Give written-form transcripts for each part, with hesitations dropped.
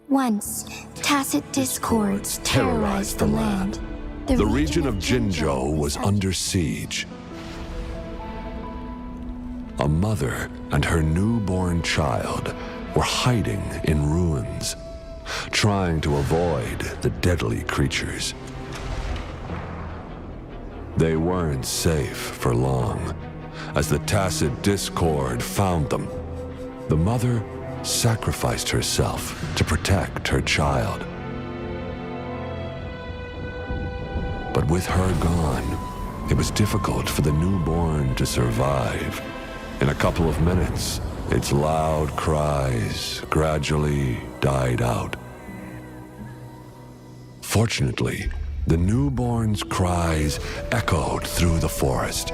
Once, tacit discords terrorized the land. The region of Jinzhou was under siege. A mother and her newborn child were hiding in ruins, trying to avoid the deadly creatures. They weren't safe for long, as the tacit discord found them. The mother sacrificed herself to protect her child. But with her gone, it was difficult for the newborn to survive. In a couple of minutes, its loud cries gradually died out. Fortunately, the newborn's cries echoed through the forest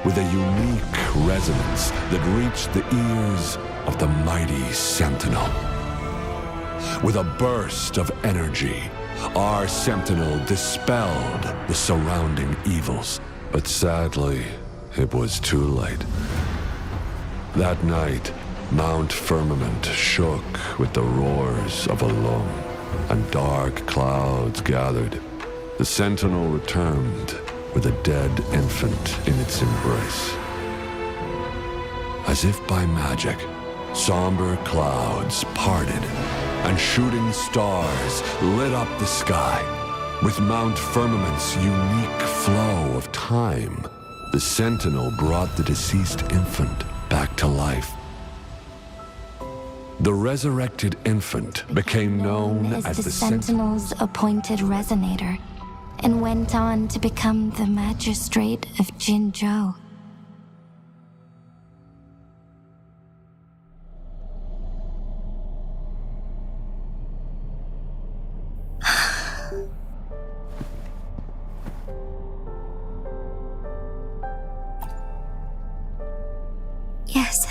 with a unique resonance that reached the ears of the mighty sentinel. With a burst of energy, our sentinel dispelled the surrounding evils. But sadly, it was too late. That night, Mount Firmament shook with the roars of a loom, and dark clouds gathered. The sentinel returned with a dead infant in its embrace. As if by magic, somber clouds parted, and shooting stars lit up the sky. With Mount Firmament's unique flow of time, the sentinel brought the deceased infant back to life. The resurrected infant became known as the Sentinel's appointed resonator, and went on to become the magistrate of Jinzhou. Yes,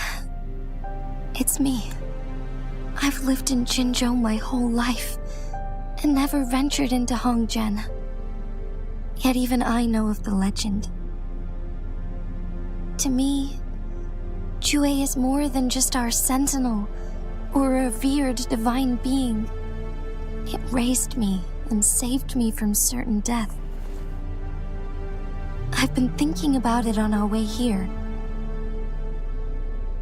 it's me. I've lived in Jinzhou my whole life, and never ventured into Hongzhen. Yet even I know of the legend. To me, Jue is more than just our sentinel, or a revered divine being. It raised me and saved me from certain death. I've been thinking about it on our way here.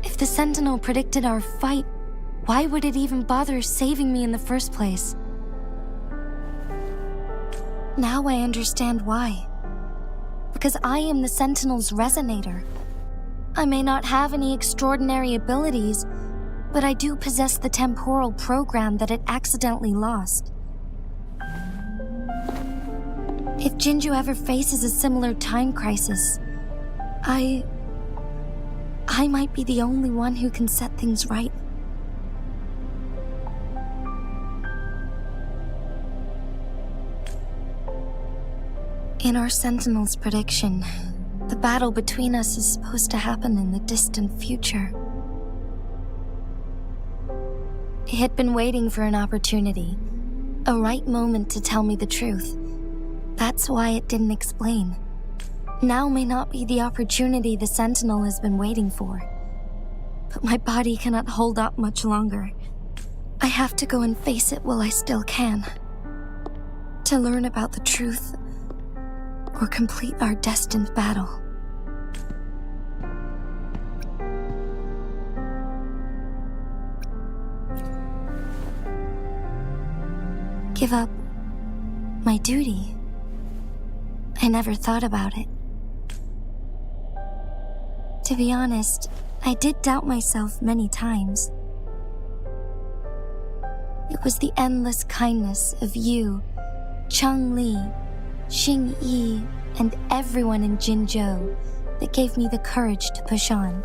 If the sentinel predicted our fight, why would it even bother saving me in the first place? Now I understand why. Because I am the Sentinel's resonator. I may not have any extraordinary abilities, but I do possess the temporal program that it accidentally lost. If Jinzhou ever faces a similar time crisis, I might be the only one who can set things right. In our Sentinel's prediction, the battle between us is supposed to happen in the distant future. It had been waiting for an opportunity, a right moment to tell me the truth. That's why it didn't explain. Now may not be the opportunity the Sentinel has been waiting for. But my body cannot hold up much longer. I have to go and face it while I still can. To learn about the truth, or complete our destined battle. Give up my duty? I never thought about it. To be honest, I did doubt myself many times. It was the endless kindness of you, Cheng Li, Xing Yi, and everyone in Jinzhou that gave me the courage to push on.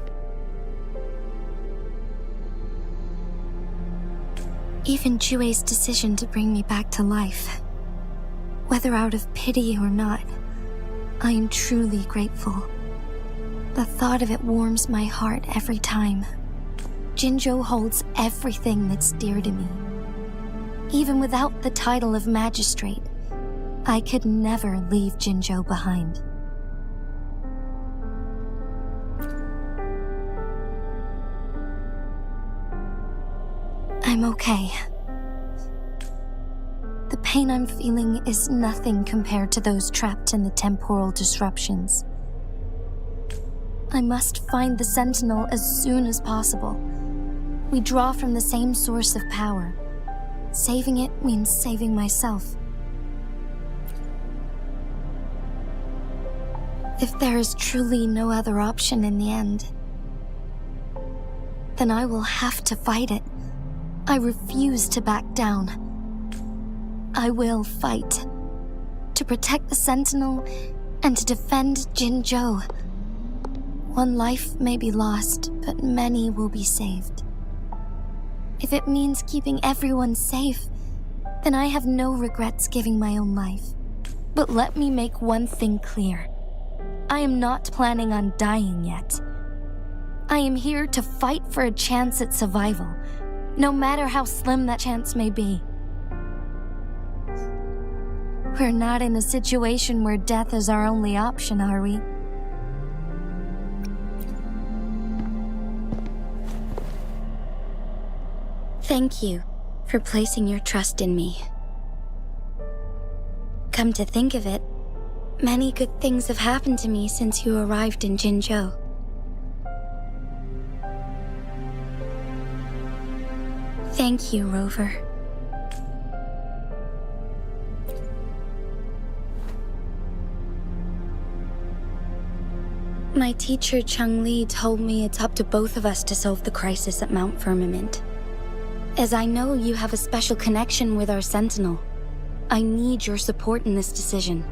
Even Jue's decision to bring me back to life, whether out of pity or not, I am truly grateful. The thought of it warms my heart every time. Jinzhou holds everything that's dear to me. Even without the title of magistrate, I could never leave Jinzhou behind. I'm okay. pain I'm feeling is nothing compared to those trapped in the temporal disruptions. I must find the Sentinel as soon as possible. We draw from the same source of power. Saving it means saving myself. If there is truly no other option in the end, then I will have to fight it. I refuse to back down. I will fight. To protect the Sentinel and to defend Jinzhou. One life may be lost, but many will be saved. If it means keeping everyone safe, then I have no regrets giving my own life. But let me make one thing clear. I am not planning on dying yet. I am here to fight for a chance at survival, no matter how slim that chance may be. We're not in a situation where death is our only option, are we? Thank you for placing your trust in me. Come to think of it, many good things have happened to me since you arrived in Jinzhou. Thank you, Rover. My teacher Cheng-Li told me it's up to both of us to solve the crisis at Mount Firmament. As I know you have a special connection with our Sentinel, I need your support in this decision.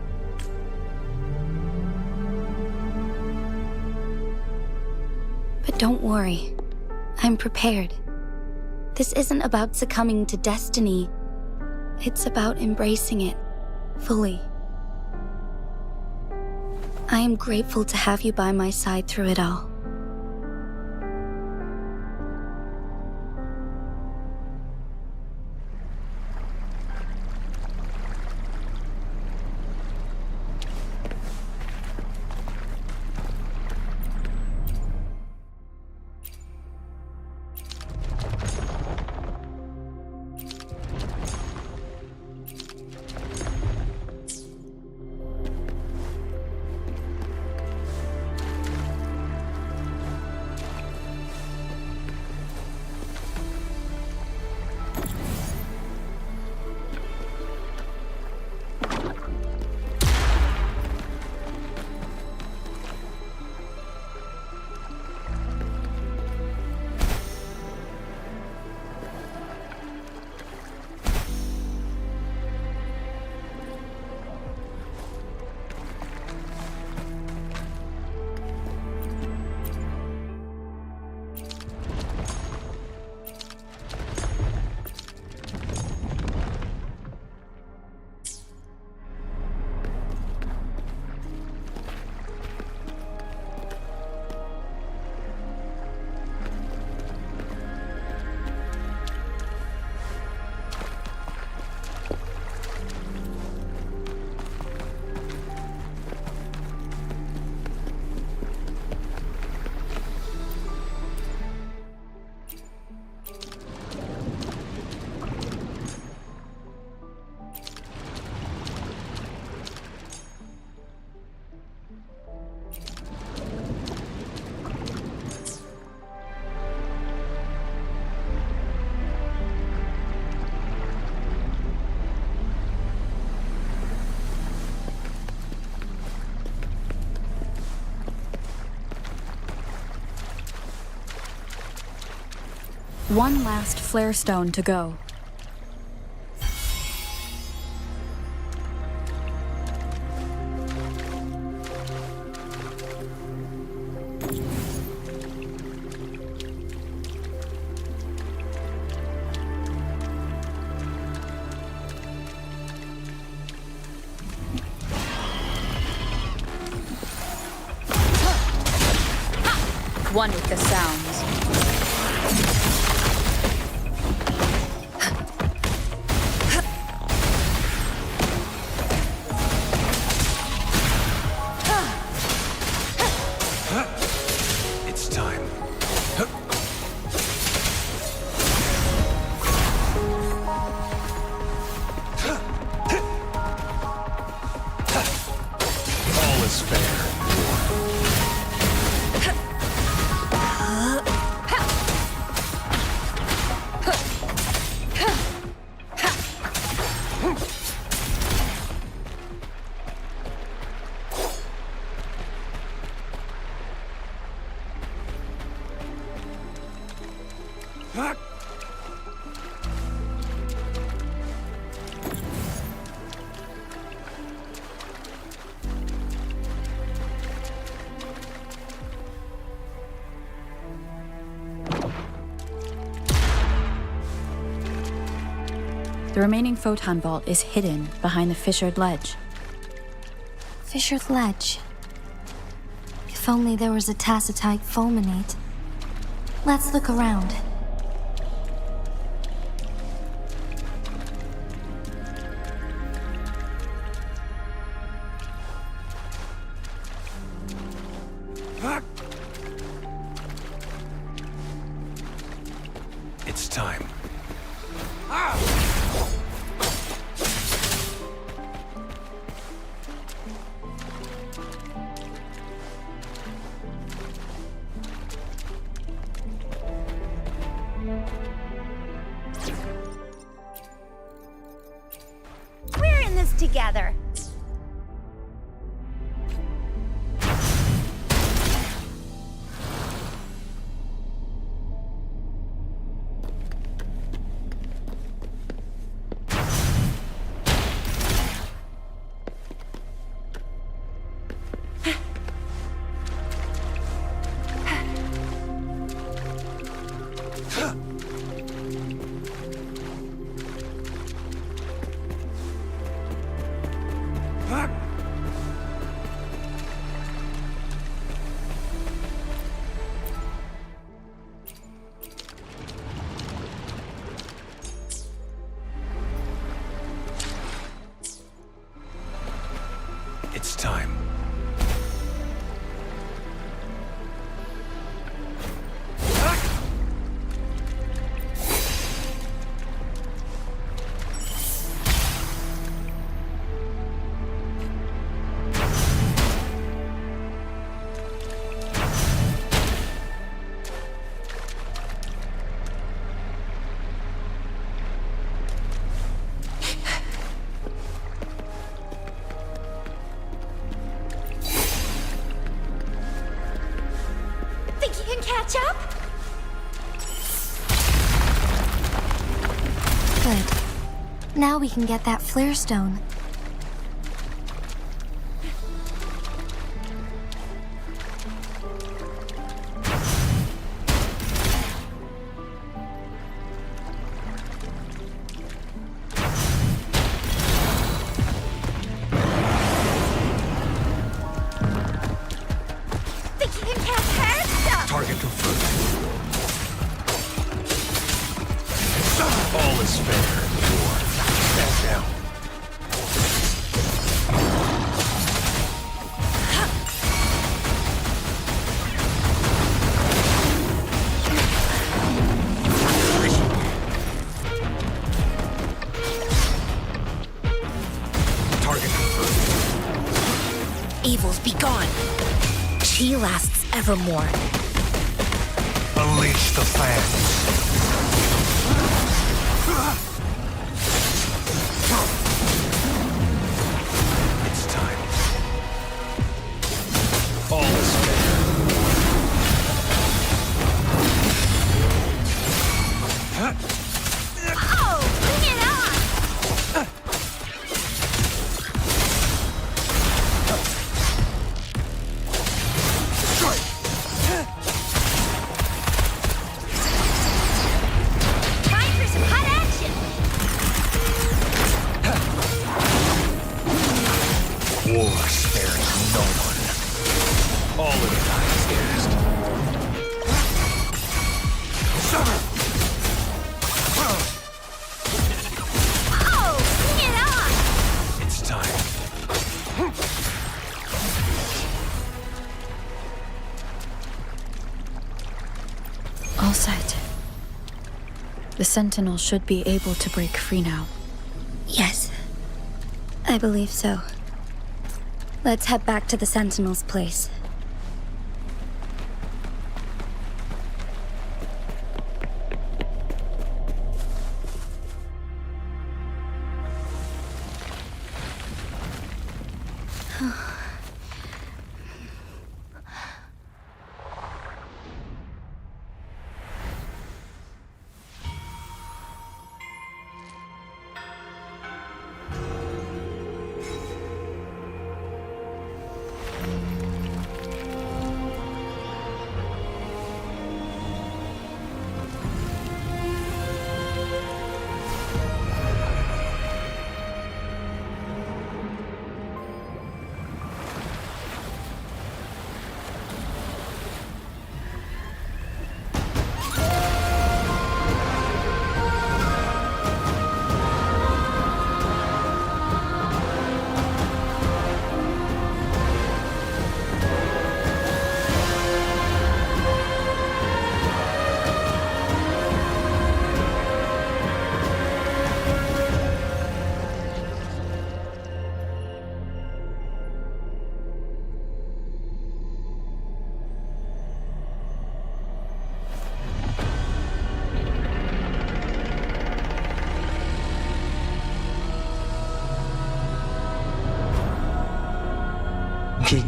But don't worry, I'm prepared. This isn't about succumbing to destiny. It's about embracing it fully. I am grateful to have you by my side through it all. One last flare stone to go. One with the sounds. It's time. The remaining photon vault is hidden behind the fissured ledge. Fissured ledge. If only there was a tacitite fulminate. Let's look around. It's time. We're in this together. It's time. Think you can catch up? Good. Now we can get that flare stone. Think you can catch her? Target confirmed. All is fair in war. Stand down. Target confirmed. Evils be gone. She lasts evermore. Unleash the fans. It's time. All is fair. Oh, bring it on! Time for some hot action! War spares no one. All of the time is theirs. Oh, bring it on! It's time. All set. The Sentinel should be able to break free now. Yes. I believe so. Let's head back to the Sentinel's place.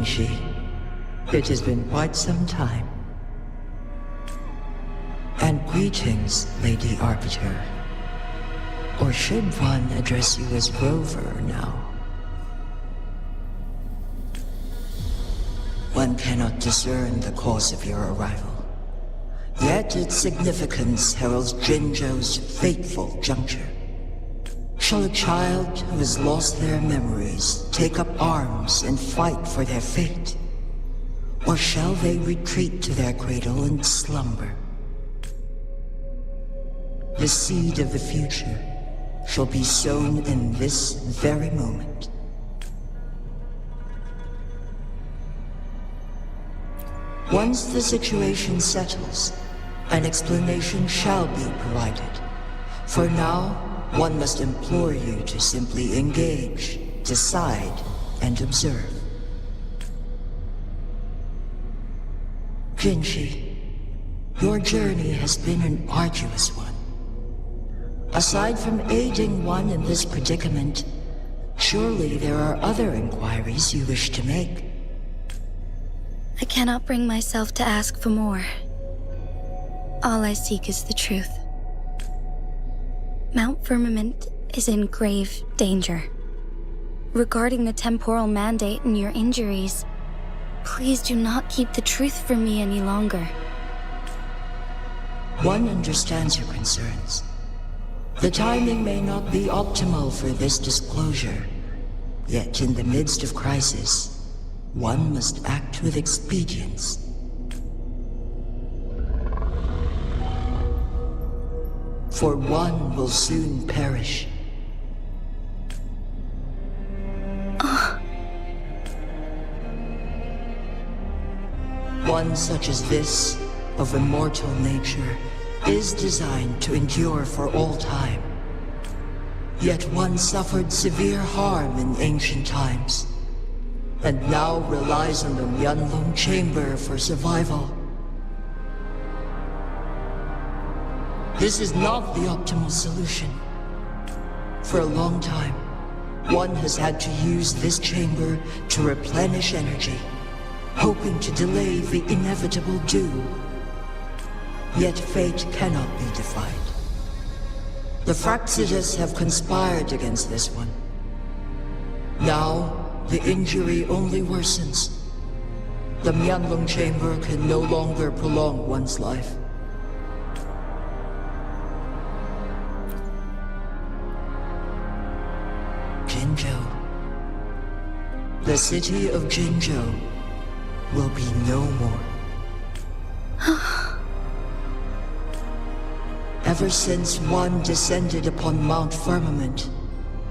Jinshi. It has been quite some time. And greetings, Lady Arbiter. Or should one address you as Rover now? One cannot discern the cause of your arrival. Yet its significance heralds Jinzhou's fateful juncture. Shall a child who has lost their memories take up arms and fight for their fate? Or shall they retreat to their cradle and slumber? The seed of the future shall be sown in this very moment. Once the situation settles, an explanation shall be provided. For now, one must implore you to simply engage, decide, and observe. Jinshi, your journey has been an arduous one. Aside from aiding one in this predicament, surely there are other inquiries you wish to make. I cannot bring myself to ask for more. All I seek is the truth. Mount Firmament is in grave danger. Regarding the temporal mandate and your injuries, please do not keep the truth from me any longer. One understands your concerns. The timing may not be optimal for this disclosure, yet in the midst of crisis, one must act with expedience. For one will soon perish. One such as this, of immortal nature, is designed to endure for all time. Yet one suffered severe harm in ancient times, and now relies on the Myanlong Chamber for survival. This is not the optimal solution. For a long time, one has had to use this chamber to replenish energy, hoping to delay the inevitable doom. Yet fate cannot be defied. The Fraxidas have conspired against this one. Now, the injury only worsens. The Myanlong Chamber can no longer prolong one's life. Jinzhou. The city of Jinzhou will be no more. Ever since one descended upon Mount Firmament,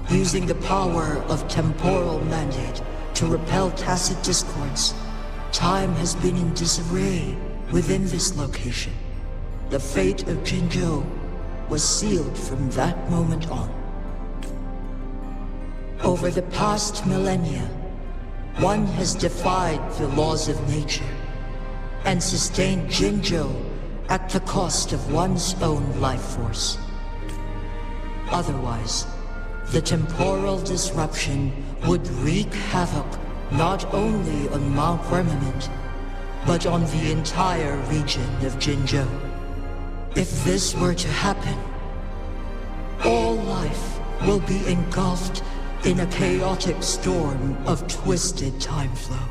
using the power of temporal mandate to repel tacit discords, time has been in disarray within this location. The fate of Jinzhou was sealed from that moment on. Over the past millennia, one has defied the laws of nature and sustained Jinzhou at the cost of one's own life force. Otherwise, the temporal disruption would wreak havoc not only on Mount Firmament, but on the entire region of Jinzhou. If this were to happen, all life will be engulfed in a chaotic storm of twisted time flow.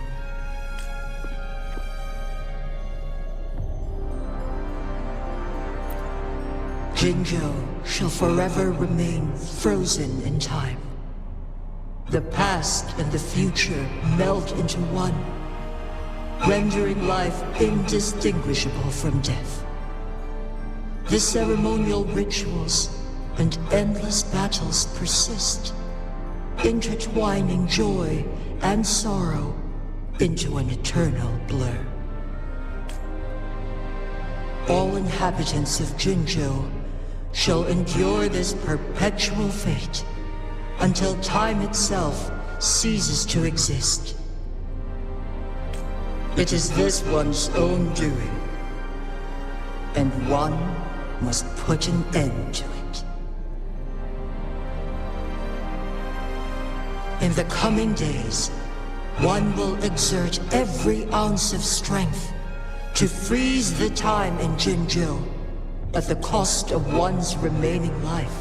Jinzhou shall forever remain frozen in time. The past and the future melt into one, rendering life indistinguishable from death. The ceremonial rituals and endless battles persist, intertwining joy and sorrow into an eternal blur. All inhabitants of Jinzhou shall endure this perpetual fate until time itself ceases to exist. It is this one's own doing, and one must put an end to it. In the coming days, One will exert every ounce of strength to freeze the time in Jinzhou at the cost of one's remaining life.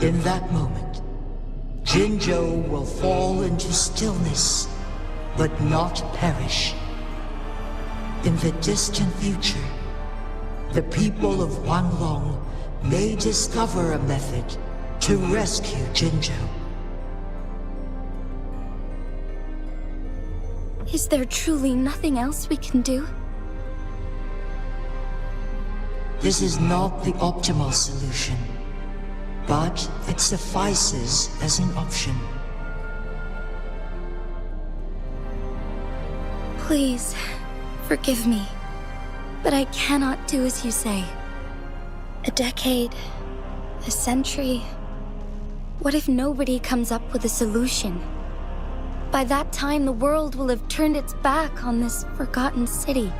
In that moment, Jinzhou will fall into stillness, but not perish. In the distant future, the people of Wanglong may discover a method to rescue Jinzhou. Is there truly nothing else we can do? This is not the optimal solution, but it suffices as an option. Please, forgive me, but I cannot do as you say. A decade, a century. What if nobody comes up with a solution? By that time, the world will have turned its back on this forgotten city.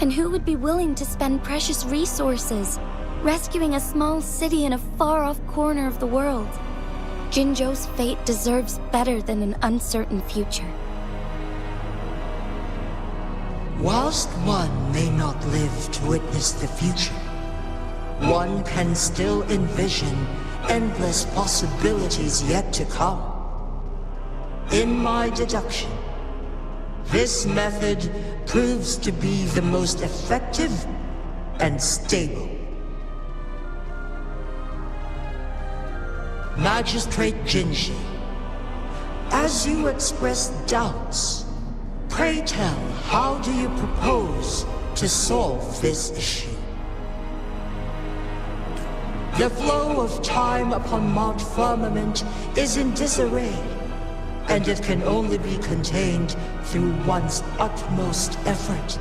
And who would be willing to spend precious resources rescuing a small city in a far-off corner of the world? Jinzhou's fate deserves better than an uncertain future. Whilst one may not live to witness the future, one can still envision endless possibilities yet to come. In my deduction, this method proves to be the most effective and stable. Magistrate Jinji, as you express doubts, pray tell, how do you propose to solve this issue? The flow of time upon Mount Firmament is in disarray, and it can only be contained through one's utmost effort.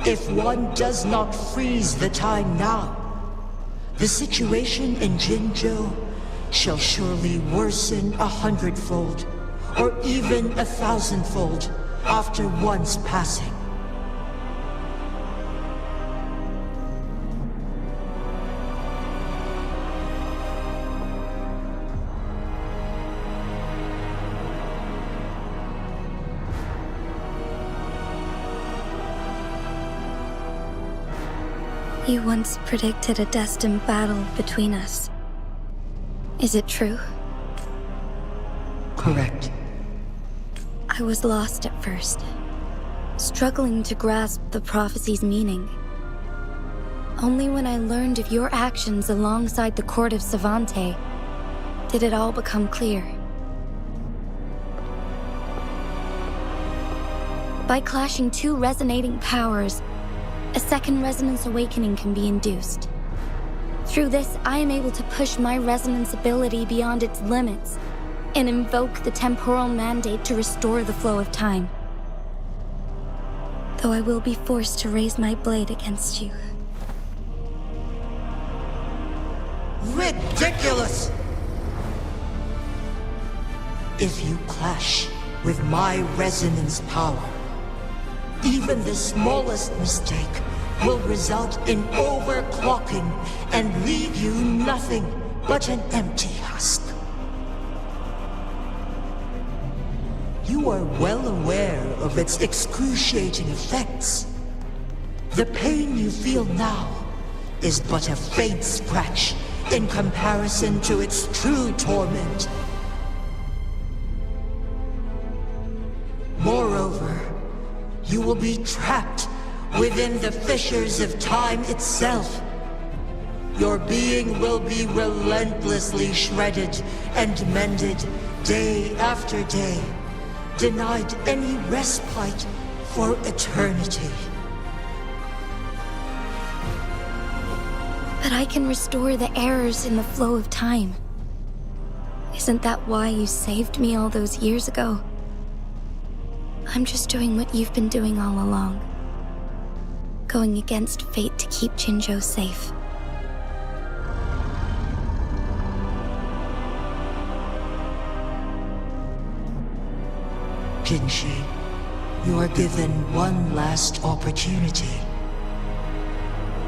If one does not freeze the time now, the situation in Jinzhou shall surely worsen 100-fold, or even 1,000-fold after one's passing. You once predicted a destined battle between us. Is it true? Correct. I was lost at first, struggling to grasp the prophecy's meaning. Only when I learned of your actions alongside the court of Savante did it all become clear. By clashing two resonating powers, a second resonance awakening can be induced. Through this, I am able to push my resonance ability beyond its limits and invoke the temporal mandate to restore the flow of time. Though I will be forced to raise my blade against you. Ridiculous! If you clash with my resonance power, even the smallest mistake will result in overclocking and leave you nothing but an empty husk. You are well aware of its excruciating effects. The pain you feel now is but a faint scratch in comparison to its true torment. Moreover, you will be trapped within the fissures of time itself. Your being will be relentlessly shredded and mended day after day, denied any respite for eternity. But I can restore the errors in the flow of time. Isn't that why you saved me all those years ago? I'm just doing what you've been doing all along. Going against fate to keep Jinzhou safe. Jinshi, you are given one last opportunity.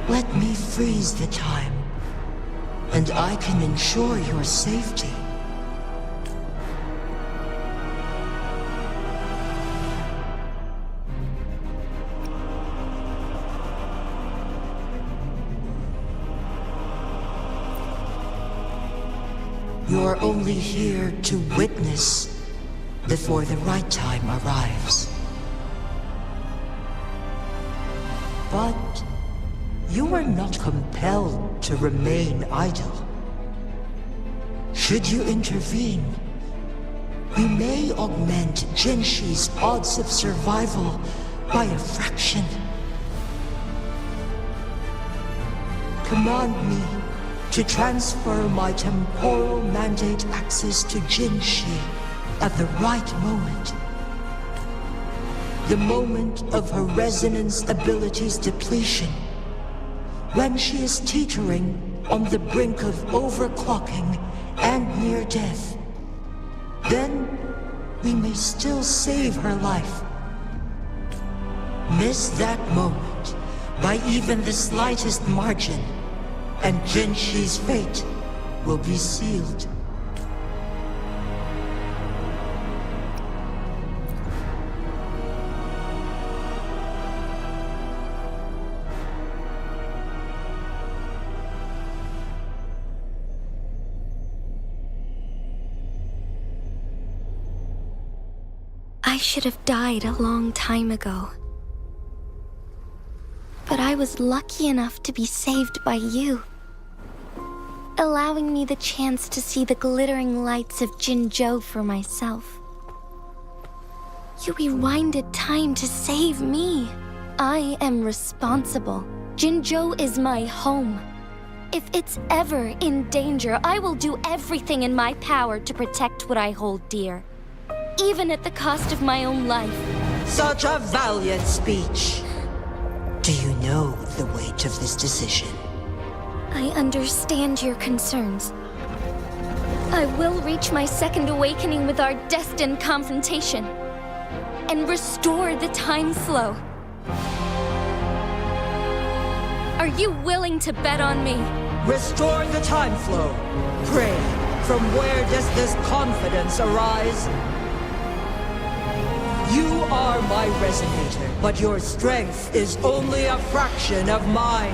Let me freeze the time and I can ensure your safety. You're only here to witness before the right time arrives. But you are not compelled to remain idle. Should you intervene, we may augment Jinshi's odds of survival by a fraction. Command me to transfer my temporal mandate access to Jinshi at the right moment. The moment of her resonance ability's depletion, when she is teetering on the brink of overclocking and near death. Then we may still save her life. Miss that moment by even the slightest margin, and Jinshi's fate will be sealed. I should have died a long time ago. But I was lucky enough to be saved by you, allowing me the chance to see the glittering lights of Jinzhou for myself. You rewinded time to save me. I am responsible. Jinzhou is my home. If it's ever in danger, I will do everything in my power to protect what I hold dear, even at the cost of my own life. Such a valiant speech. Do you know the weight of this decision? I understand your concerns. I will reach my second awakening with our destined confrontation and restore the time flow. Are you willing to bet on me? Restore the time flow. Pray, from where does this confidence arise? You are my resonator, but your strength is only a fraction of mine.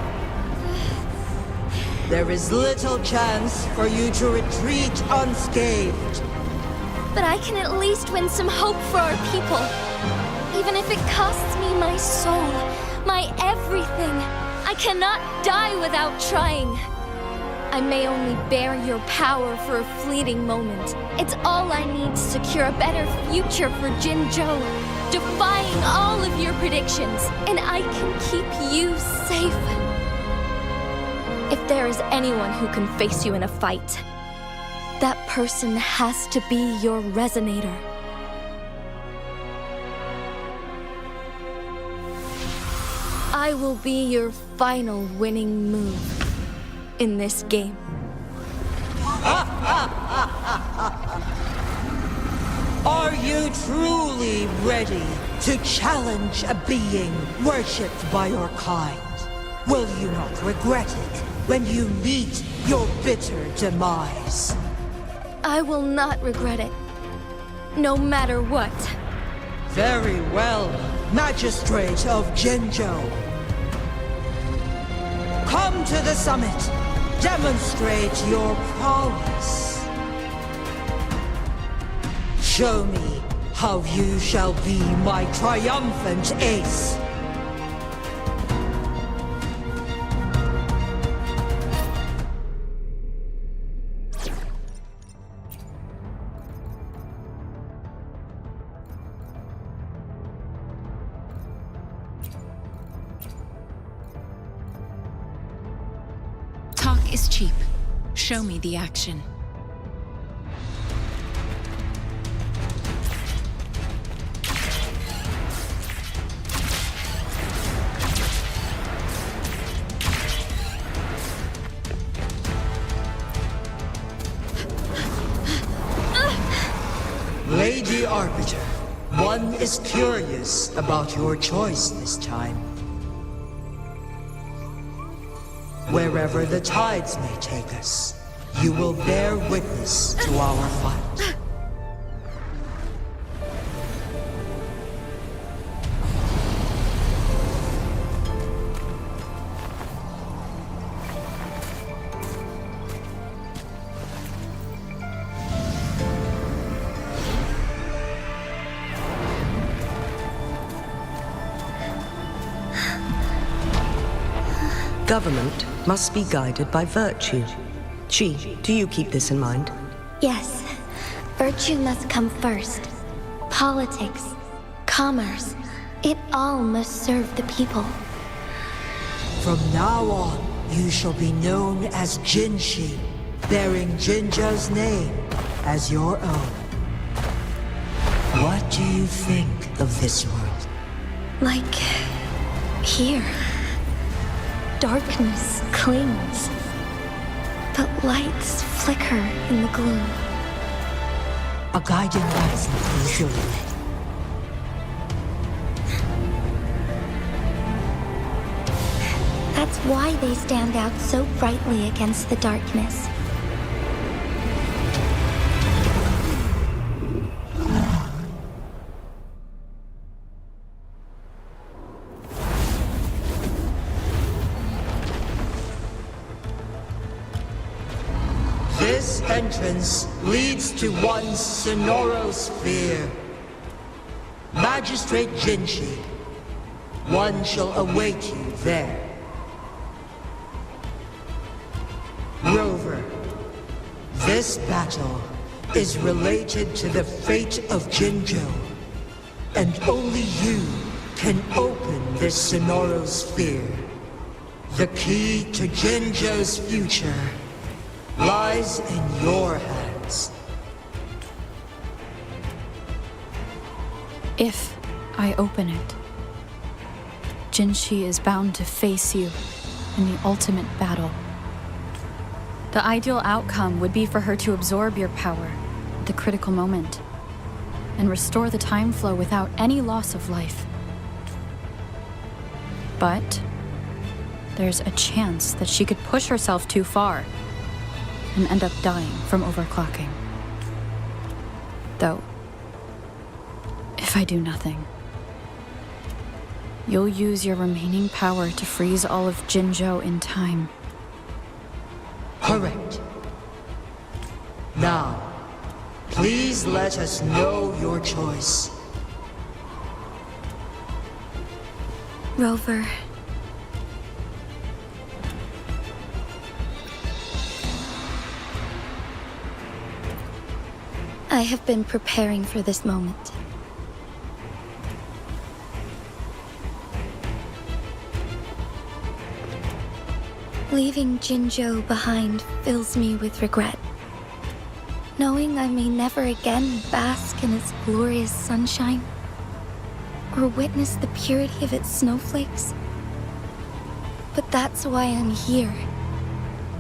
There is little chance for you to retreat unscathed. But I can at least win some hope for our people. Even if it costs me my soul, my everything. I cannot die without trying. I may only bear your power for a fleeting moment. It's all I need to secure a better future for Jinzhou, defying all of your predictions, and I can keep you safe. If there is anyone who can face you in a fight, that person has to be your resonator. I will be your final winning move in this game. Are you truly ready to challenge a being worshipped by your kind? Will you not regret it when you meet your bitter demise? I will not regret it, no matter what. Very well, Magistrate of Jinzhou. Come to the summit. Demonstrate your prowess. Show me how you shall be my triumphant ace. Talk is cheap. Show me the action. Lady Arbiter, one is curious about your choice this time. Wherever the tides may take us, you will bear witness to our fight. Government must be guided by virtue. Chi, do you keep this in mind? Yes, virtue must come first. Politics, commerce, it all must serve the people. From now on, you shall be known as Jinshi, bearing Jinzhou's name as your own. What do you think of this world? Like here. Darkness clings, but lights flicker in the gloom. A guiding light, easily lit. That's why they stand out so brightly against the darkness. This entrance leads to one's sonorosphere. Magistrate Jinshi, one shall await you there. Rover, this battle is related to the fate of Jinzhou, and only you can open this sonorosphere. The key to Jinzhou's future lies in your hands. If I open it, Jinshi is bound to face you in the ultimate battle. The ideal outcome would be for her to absorb your power at the critical moment and restore the time flow without any loss of life. But there's a chance that she could push herself too far and end up dying from overclocking. Though, if I do nothing, you'll use your remaining power to freeze all of Jinzhou in time. Correct. Now, please let us know your choice. Rover. I have been preparing for this moment. Leaving Jinzhou behind fills me with regret. Knowing I may never again bask in its glorious sunshine, or witness the purity of its snowflakes. But that's why I'm here.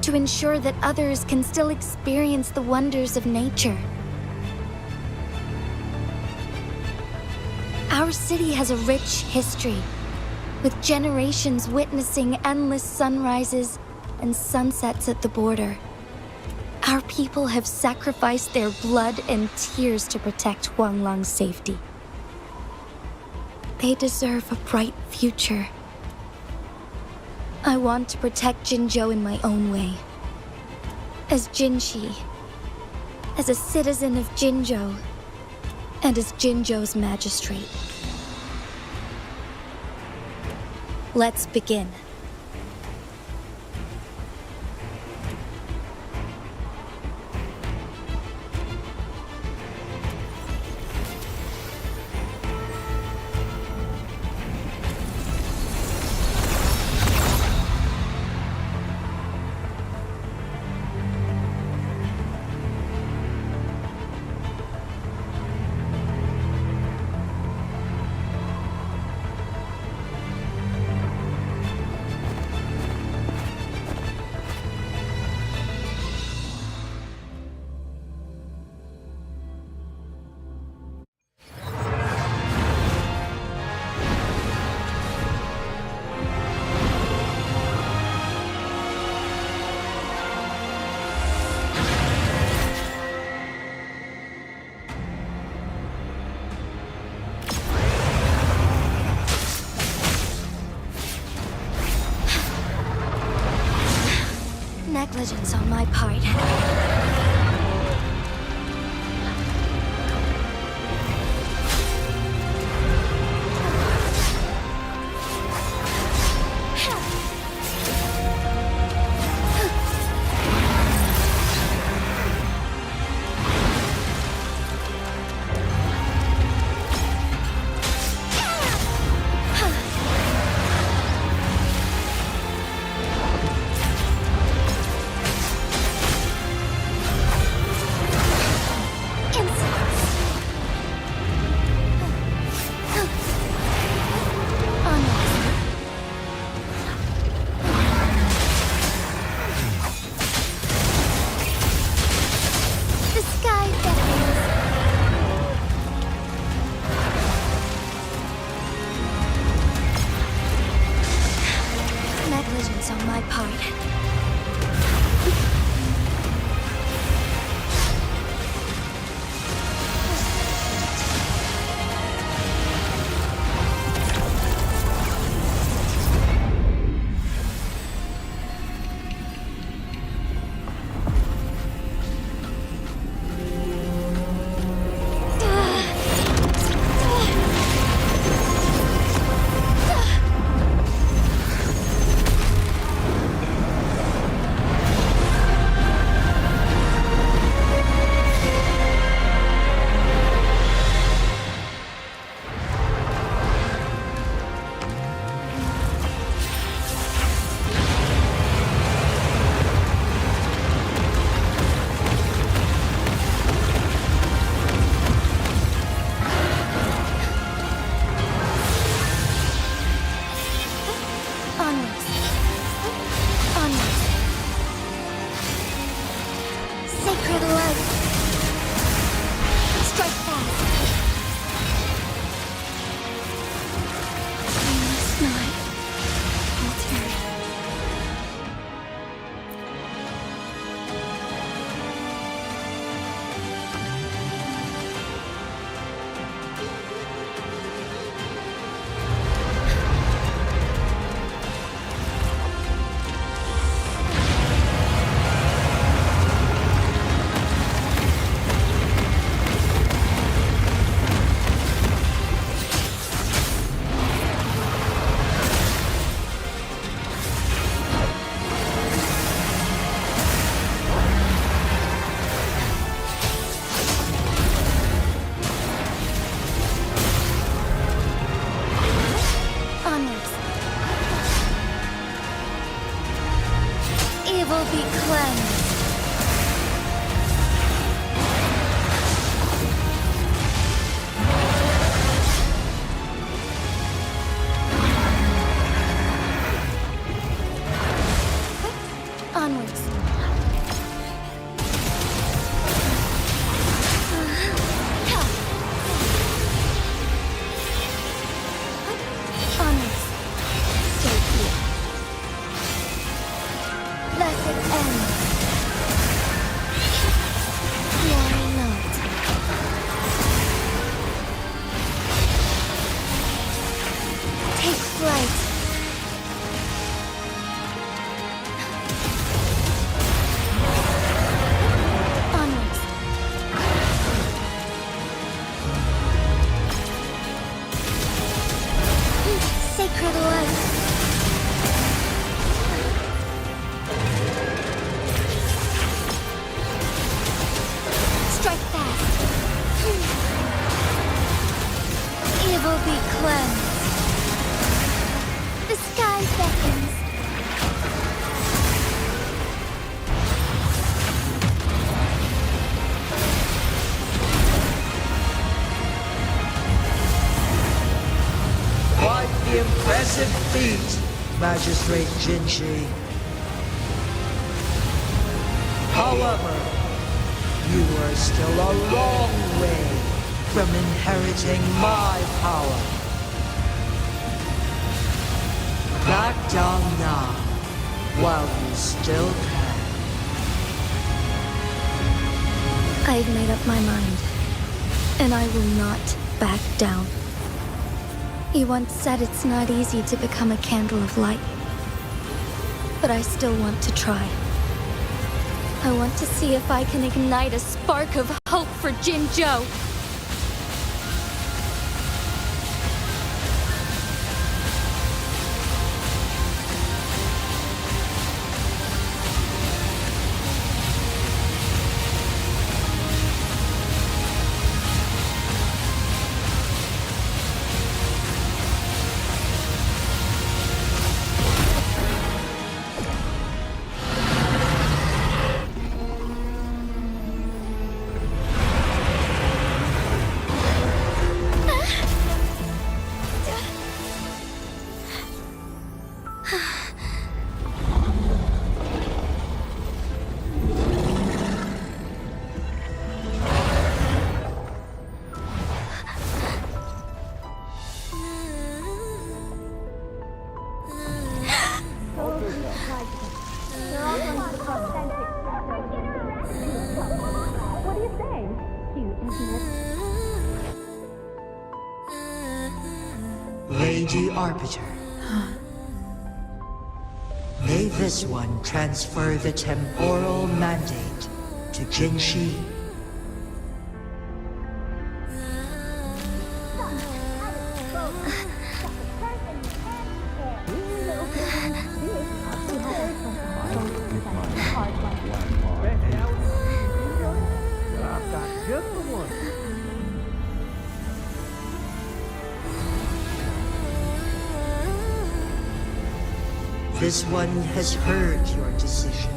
To ensure that others can still experience the wonders of nature. Our city has a rich history, with generations witnessing endless sunrises and sunsets at the border. Our people have sacrificed their blood and tears to protect Huanglang's safety. They deserve a bright future. I want to protect Jinzhou in my own way. As Jinshi, as a citizen of Jinzhou, and as Jinzhou's magistrate. Let's begin. Negligence on my part. On my part. Impressive feat, Magistrate Jinshi. However, you are still a long way from inheriting my power. Back down now, while you still can. I've made up my mind, and I will not back down. You once said it's not easy to become a candle of light, but I still want to try. I want to see if I can ignite a spark of hope for Jinzhou. Lady Arbiter. May this one transfer the temporal mandate to Jinshi. This one has heard your decision.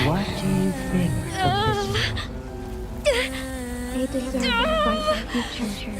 What do you think of this one? They deserve a bright future.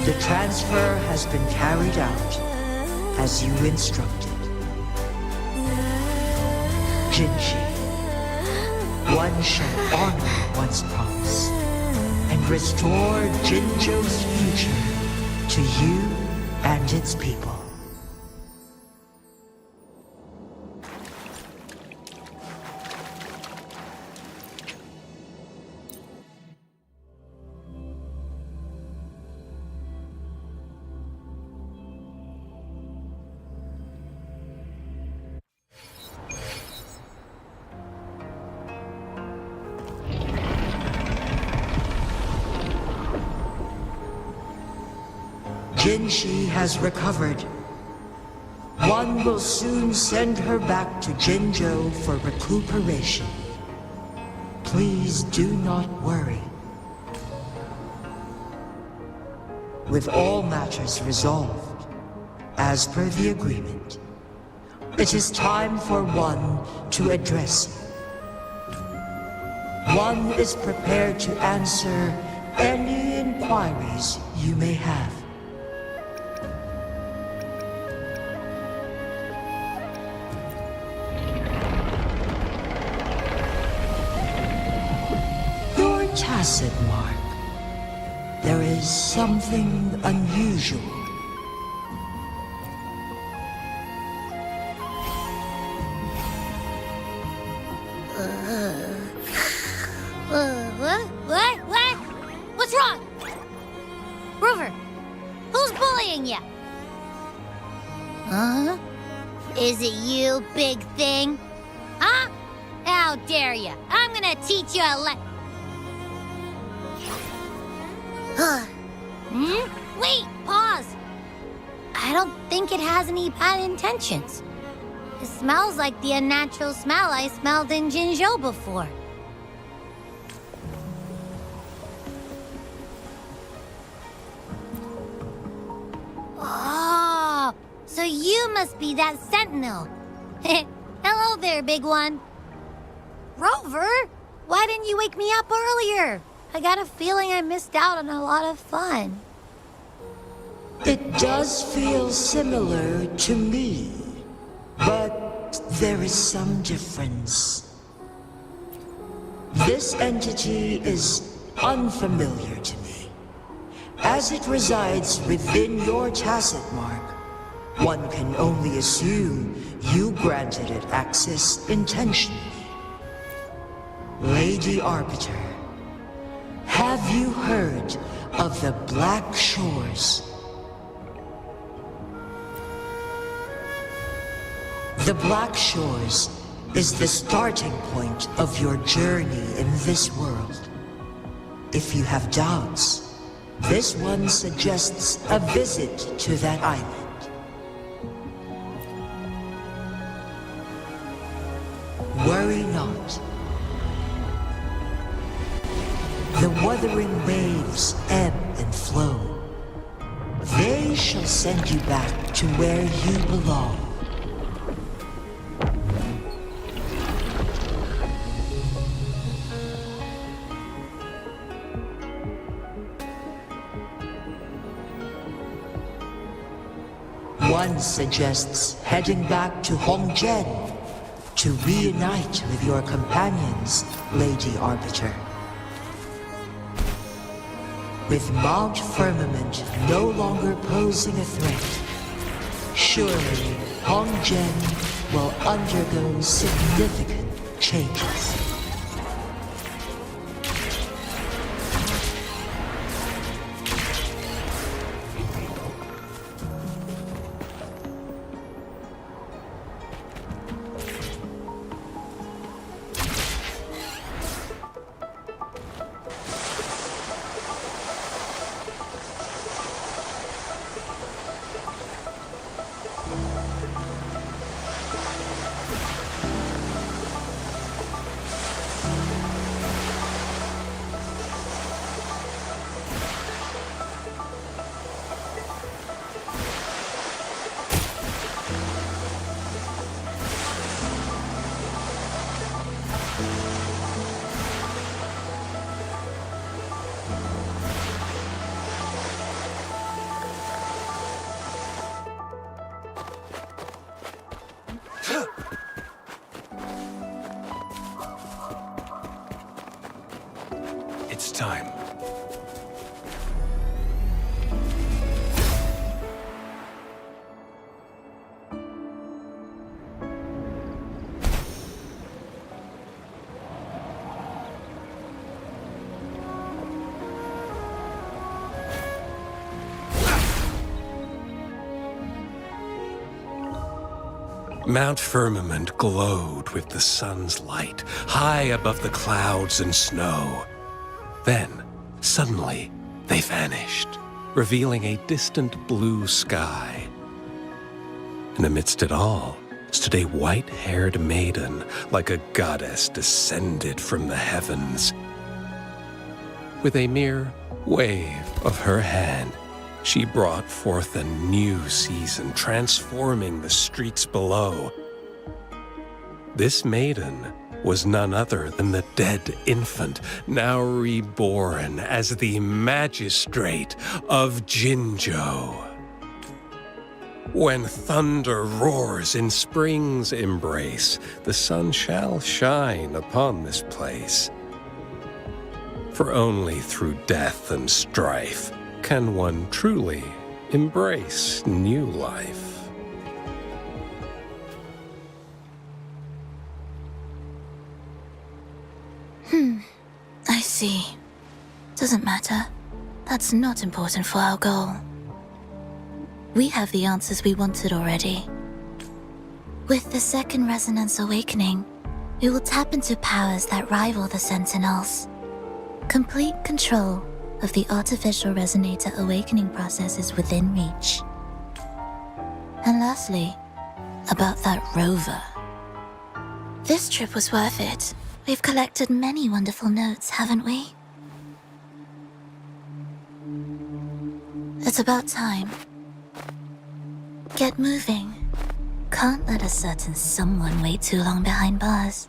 The transfer has been carried out as you instructed. Jinshi, one shall honor one's promise and restore Jinzhou's future to you and its people. Jinshi has recovered. One will soon send her back to Jinzhou for recuperation. Please do not worry. With all matters resolved, as per the agreement, it is time for one to address you. One is prepared to answer any inquiries you may have. Tacit, Mark. There is something unusual. What? What's wrong? Rover, who's bullying you? Huh? Is it you, big thing? Huh? How dare you? I'm gonna teach you a lesson. Wait, pause. I don't think it has any bad intentions. It smells like the unnatural smell I smelled in Jinzhou before. Oh, so you must be that sentinel. Hello there, big one. Rover, why didn't you wake me up earlier? I got a feeling I missed out on a lot of fun. It does feel similar to me, but there is some difference. This entity is unfamiliar to me. As it resides within your tacit mark, one can only assume you granted it access intentionally. Lady Arbiter, have you heard of the Black Shores? The Black Shores is the starting point of your journey in this world. If you have doubts, this one suggests a visit to that island. Worry not. The Wuthering Waves ebb and flow. They shall send you back to where you belong. One suggests heading back to Hongzhen to reunite with your companions, Lady Arbiter. With Mount Firmament no longer posing a threat, surely Hongzhen will undergo significant changes. It's time. Mount Firmament glowed with the sun's light, high above the clouds and snow. Then, suddenly, they vanished, revealing a distant blue sky. And amidst it all stood a white-haired maiden, like a goddess descended from the heavens. With a mere wave of her hand, she brought forth a new season, transforming the streets below. This maiden was none other than the dead infant, now reborn as the magistrate of Jinzhou. When thunder roars in spring's embrace, the sun shall shine upon this place. For only through death and strife can one truly embrace new life. I see. Doesn't matter. That's not important for our goal. We have the answers we wanted already. With the second resonance awakening, we will tap into powers that rival the Sentinels. Complete control of the artificial resonator awakening process is within reach. And lastly, About that Rover. This trip was worth it. We've collected many wonderful notes, haven't we? It's about time. Get moving. Can't let a certain someone wait too long behind bars.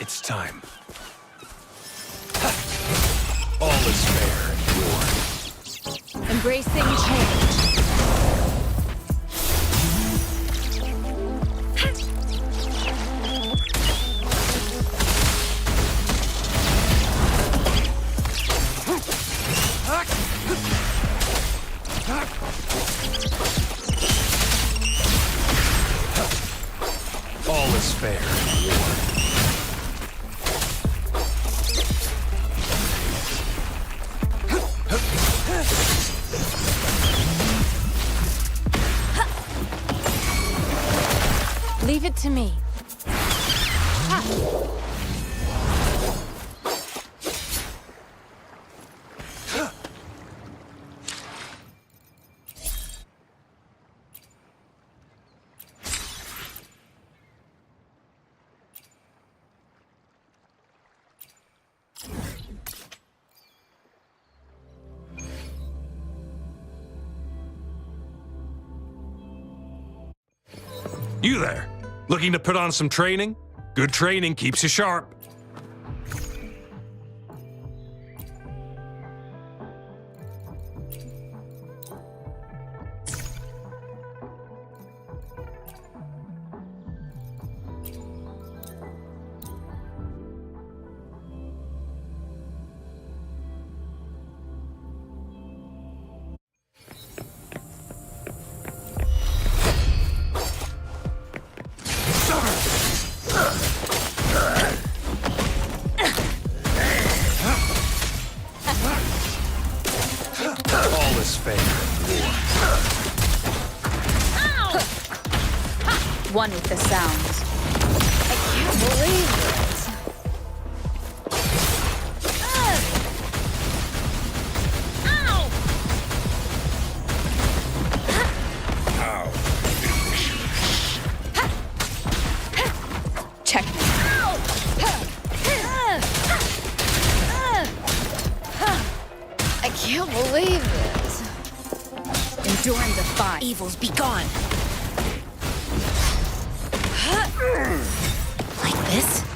It's time. All is fair in war. Embracing change. All is fair in war. Leave it to me. You there? Looking to put on some training? Good training keeps you sharp. despair and war. One with the sounds. I can't believe it. Checkmate. I can't believe it. Endure and defy. Evils be gone. Like this?